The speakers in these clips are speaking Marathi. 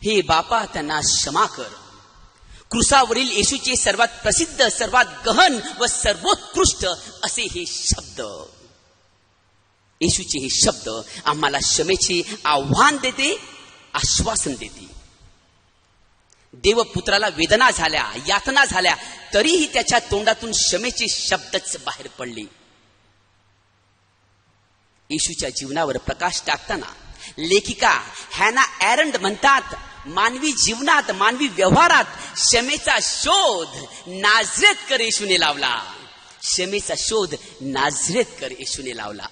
हे बापा त्यांना क्षमा कर. क्रुसावरील येशूचे सर्वात प्रसिद्ध, सर्वात गहन व सर्वोत्कृष्ट असे हे शब्द, येशूचे हे शब्द आम्हाला क्षमेचे आव्हान देते, आश्वासन देते. देवपुत्राला वेदना झाल्या, यातना झाल्या, तरीही त्याच्या तोंडातून क्षमेचे शब्दच बाहेर पडले. येशूच्या जीवनावर प्रकाश टाकताना लेखिका हॅना ॲरंड म्हणतात, मानवी जीवनात, मानवी व्यवहारात क्षमेचा शोध नाझरेतकर येशूने लावला. क्षमेचा शोध नाझरेतकर येशूने लावला.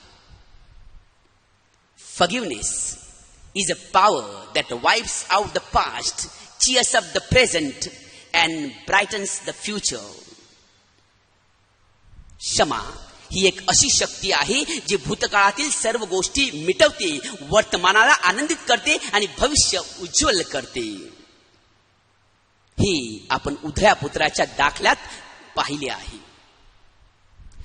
Forgiveness is a power that wipes out the past, cheers up the present and brightens the future. क्षमा ही एक अशी शक्ती आहे जी भूतकाळातील सर्व गोष्टी मिटवते, वर्तमानाला आनंदित करते आणि भविष्य उज्ज्वल करते. हे आपण उधळ्या पुत्राच्या दाखल्यात पाहिले आहे.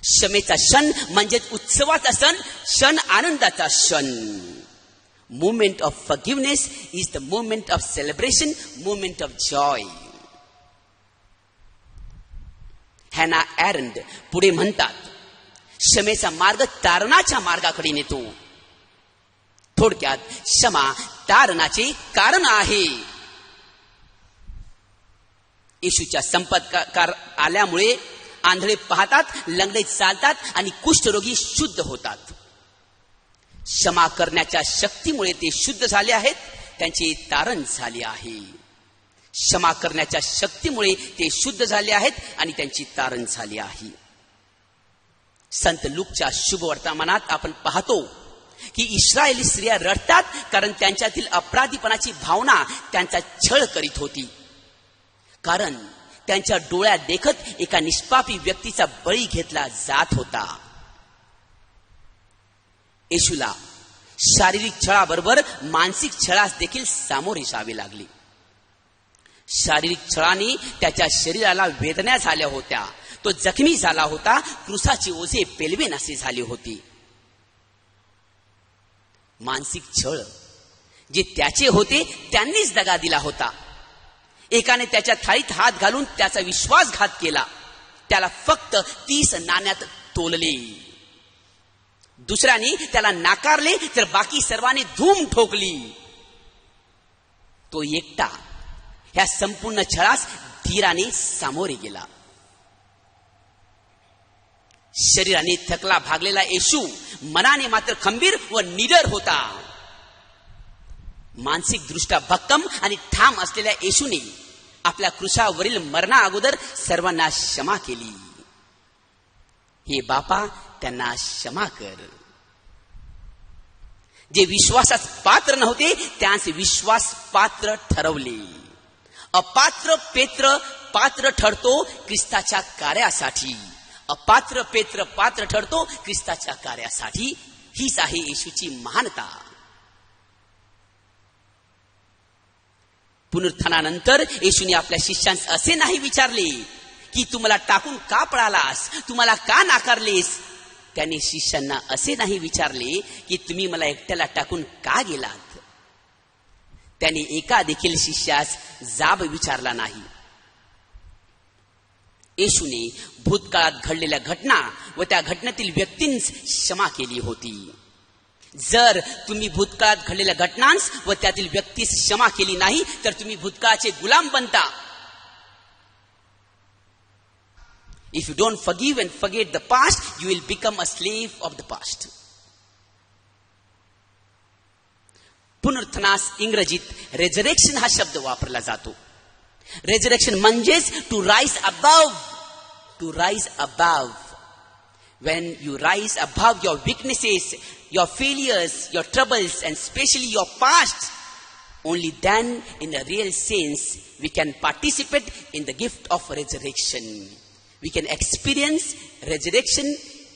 क्षमेचा क्षण म्हणजे उत्सवाचा सण, क्षण आनंदाचा क्षण. Moment of forgiveness is the moment of celebration, moment of joy. Hannah Arendt पुढे म्हणतात, क्षमेचा मार्ग तारणाच्या मार्गाकडे नेतो. थोडक्यात क्षमा तारणाचे कारण आहे. येशूच्या संपर्कात आल्यामुळे आंधळे पाहतात, लंगडे चालतात आणि कुष्ठरोगी शुद्ध होतात. क्षमा करण्याच्या शक्तीमुळे ते शुद्ध झाले आहेत, त्यांचे तारण झाले आहे. क्षमा करण्याच्या शक्तीमुळे ते शुद्ध झाले आहेत आणि त्यांची तारण झाली आहे. संत लूकच्या शुभ वर्तमानात आपण पाहतो की इस्रायली स्त्रिया रडतात, कारण त्यांच्यातील अपराधीपणाची भावना त्यांचा छळ करीत होती. कारण त्यांच्या डोळ्यात देखत एका निष्पापी व्यक्तीचा बळी घेतला जात होता. येशूला शारीरिक छळाबरोबर मानसिक छळास देखील सामोरे जावे लागले. शारीरिक छळाने त्याच्या शरीराला वेदना झाल्या होत्या, तो जखमी झाला होता, क्रुसाचे ओझे पेलवेन असे झाले होते. मानसिक छळ जे त्याचे होते त्यांनीच दगा दिला होता. एकाने त्याच्या थाळीत हात घालून त्याचा विश्वासघात केला, त्याला फक्त 30 नाण्यात तोलले. दुसऱ्याने त्याला नाकारले तर बाकी सर्वांनी धूम ठोकली. तो एकटा ह्या संपूर्ण छळास धीराने सामोरे गेला. शरीराने थकला भागलेला येशू मनाने मात्र खंबीर व निडर होता. मानसिक दृष्ट्या भक्कम आणि ठाम असलेल्या येशूने आपल्या क्रुसावरील मरणा अगोदर सर्वांना क्षमा केली. हे बापा त्यांना क्षमा कर. जे विश्वासास पात्र नव्हते त्यांचे विश्वास पात्र ठरवले. अपात्र पेत्र पात्र ठरतो ख्रिस्ताच्या कार्यासाठी. अपात्र पेत्र पात्र ठरतो ख्रिस्ताच्या कार्यासाठी. हीच आहे येशूची महानता. पुनरुत्थानानंतर येशूने आपल्या शिष्यांस असे नाही विचारले की तू मला टाकून का पळालास, तू मला का नाकारलेस. त्याने शिष्यांना असे नाही विचारले की तुम्ही मला एकट्याला टाकून का गेलात. त्याने एका देखील शिष्यास जाब विचारला नाही. येशूने भूतकाळात घडलेल्या घटना व त्या घटनेतील व्यक्तींस क्षमा केली होती. जर तुम्ही भूतकाळात घडलेल्या घटनांस व त्यातील व्यक्तीस क्षमा केली नाही तर तुम्ही भूतकाळाचे गुलाम बनता. If you don't forgive and forget the past, you will become a slave of the past. पुनरुत्थानास इंग्रजीत रेझरेक्शन हा शब्द वापरला जातो. रेझरेक्शन म्हणजेच to rise above. To rise above. When you rise above your weaknesses, your failures, your troubles, and especially your past, only then in a real sense we can participate in the gift of resurrection. We can experience resurrection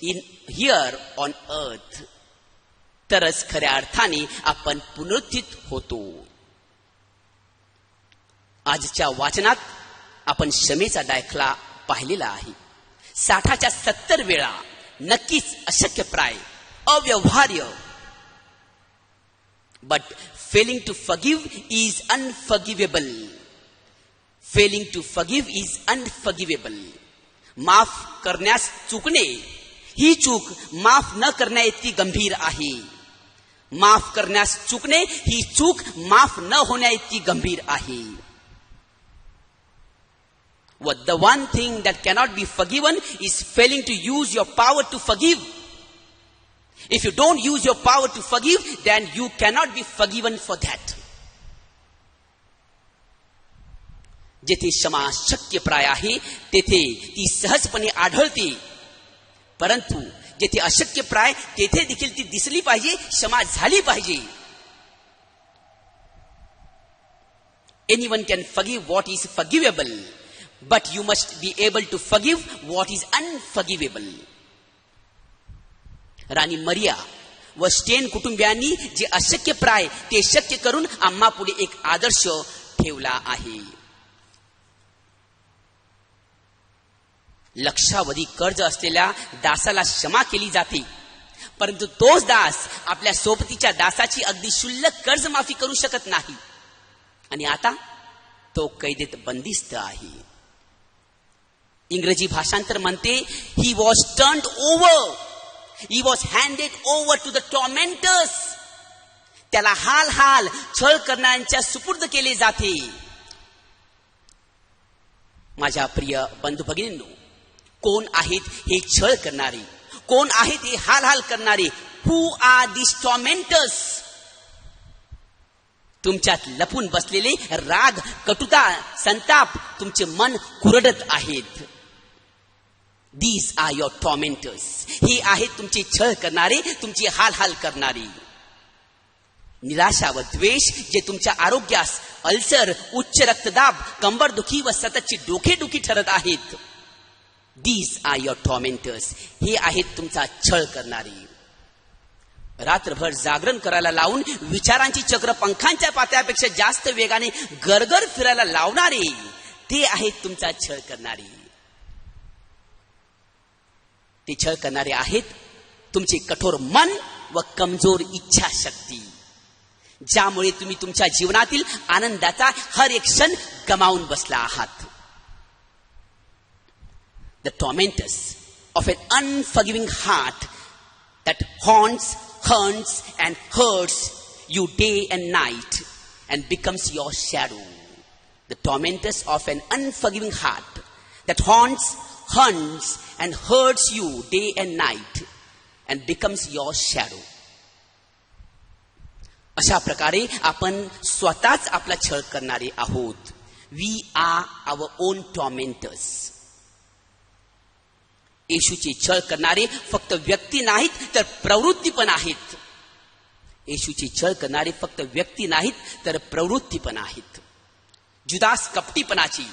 in here on earth. तरच खऱ्या अर्थाने आपण पुनरुत्थित होतो. आजच्या वाचनात आपण क्षमेचा दाखला पाहिलेला आहे. 60च्या 70 वेळा नक्कीच अशक्यप्राय, अव्यवहार्य. But Failing to forgive is unforgivable. Failing to forgive is unforgivable. माफ करण्यास चुकणे ही चूक माफ न करण्या इतकी गंभीर आहे. माफ करण्यास चुकणे ही चूक माफ न होण्या इतकी गंभीर आहे. What the one thing that cannot be forgiven is failing to use your power to forgive. If you don't use your power to forgive, then you cannot be forgiven for that. जेथे क्षमा शक्यप्राय आहे तेथे ती सहजपणे आढळते, परंतु जेथे अशक्यप्राय तेथे देखील ती दिसली पाहिजे, क्षमा झाली पाहिजे. Anyone can forgive what is forgivable, but you must be able to forgive what is unforgivable. राणी मरिया व स्टेन कुटुंबियांनी जे अशक्यप्राय ते शक्य करून आम्हा पुढे एक आदर्श ठेवला आहे. लक्षावधी कर्ज असलेल्या दासाला क्षमा केली जाते, परंतु तोच दास आपल्या सोबतीच्या दासाची अगदी क्षुल्लक कर्ज माफी करू शकत नाही, आणि आता तो कैदेत बंदिस्त आहे. इंग्रजी भाषांतर म्हणते, he was turned over, he was handed over to the tormentors. त्याला हाल हाल छळ करणाऱ्यांच्या सुपूर्द केले जाते. माझ्या प्रिय बंधू भगिनींनो, कोण आहेत हे छळ करणारे, कोण आहेत हे हाल हाल करणारे? हु आर दिस टॉर्मेंटर्स? तुमच्यात लपून बसलेले राग, कटुता, संताप तुमचे मन कुरडत आहेत. These are your tormentors. हे आहेत तुमचे छळ करणारे, तुमची हाल हाल करणारे. निराशा व द्वेष जे तुमच्या आरोग्यास अल्सर, उच्च रक्तदाब, कंबरदुखी व सततची डोकेदुखी ठरत आहेत. These are your tormentors. हे आहेत तुमचा छळ करणारे. रात्रभर जागरण करायला लावून विचारांची चक्र पंखांच्या पात्यापेक्षा जास्त वेगाने गरगर फिरायला लावणारे, ते आहेत तुमचा छळ करणारे. ते छळ करणारे आहेत तुमचे कठोर मन व कमजोर इच्छाशक्ती, ज्यामुळे तुम्ही तुमच्या जीवनातील आनंदाचा हर एक क्षण गमावून बसला आहात. The tormentors of an unforgiving heart that haunts, hunts and hurts you day and night and becomes your shadow. The tormentors of an unforgiving heart that haunts, hunts and hurts you day and night and becomes your shadow. अशा प्रकारे आपण स्वतःच आपला छळ करणारे आहोत. We are our own tormentors. येशूचे छळ करणारे फक्त व्यक्ती नाहीत तर प्रवृत्ती पण आहेत. येशूचे छळ करणारे फक्त व्यक्ती नाहीत तर प्रवृत्ती पण आहेत. जुदास कपटीपणाची,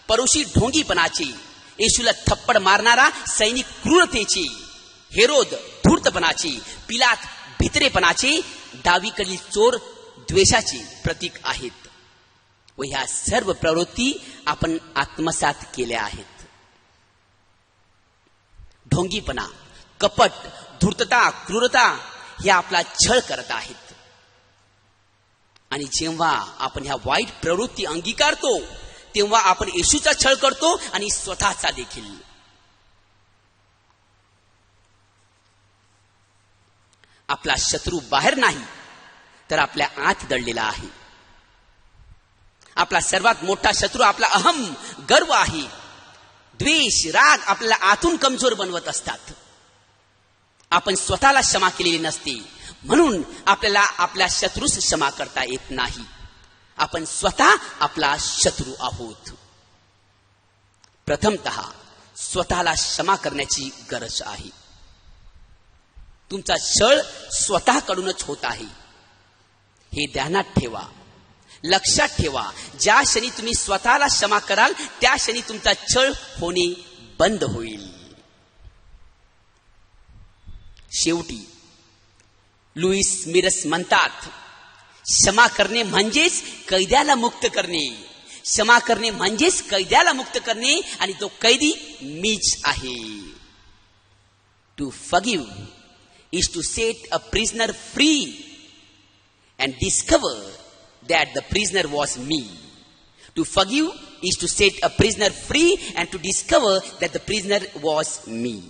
परोशी ढोंगीपणाची, येशूला थप्पड मारणारा सैनिक क्रूरतेची, हेरोद धूर्तपणाची, पिलात भित्रेपणाची, डावीकडील चोर द्वेषाची प्रतीक आहेत. व ह्या सर्व प्रवृत्ती आपण आत्मसात केल्या आहेत. ढोंगीपणा, कपट, धूर्तता, क्रूरता हे आपला छळ करत आहेत. आणि जेव्हा आपण ह्या वाईट प्रवृत्ती अंगीकारतो तेव्हा आपण येशूचा छळ करतो आणि स्वतःचा देखील. आपला शत्रू बाहेर नाही तर आपल्या आत दडलेला आहे. आपला सर्वात मोठा शत्रू आपला अहम, गर्व आहे. द्वेष, राग आपल्याला आतून कमजोर बनवत असतात. आपण स्वतःला क्षमा केलेली नसते, म्हणून आपल्याला आपल्या शत्रूस क्षमा करता येत नाही. आपण स्वतः आपला शत्रू आहोत. प्रथमतः स्वतःला क्षमा करण्याची गरज आहे. तुमचा छळ स्वतःकडूनच होत आहे हे ध्यानात ठेवा, लक्षात ठेवा. ज्या क्षणी तुम्ही स्वतःला क्षमा कराल त्या क्षणी तुमचा छळ होणे बंद होईल. शेवटी लुईस मिरस म्हणतात, क्षमा करणे म्हणजेच कैद्याला मुक्त करणे. क्षमा करणे म्हणजेच कैद्याला मुक्त करणे, आणि तो कैदी मीच आहे. To forgive is to set a prisoner free. and discover that the prisoner was me. To forgive is to set a prisoner free and to discover that the prisoner was me.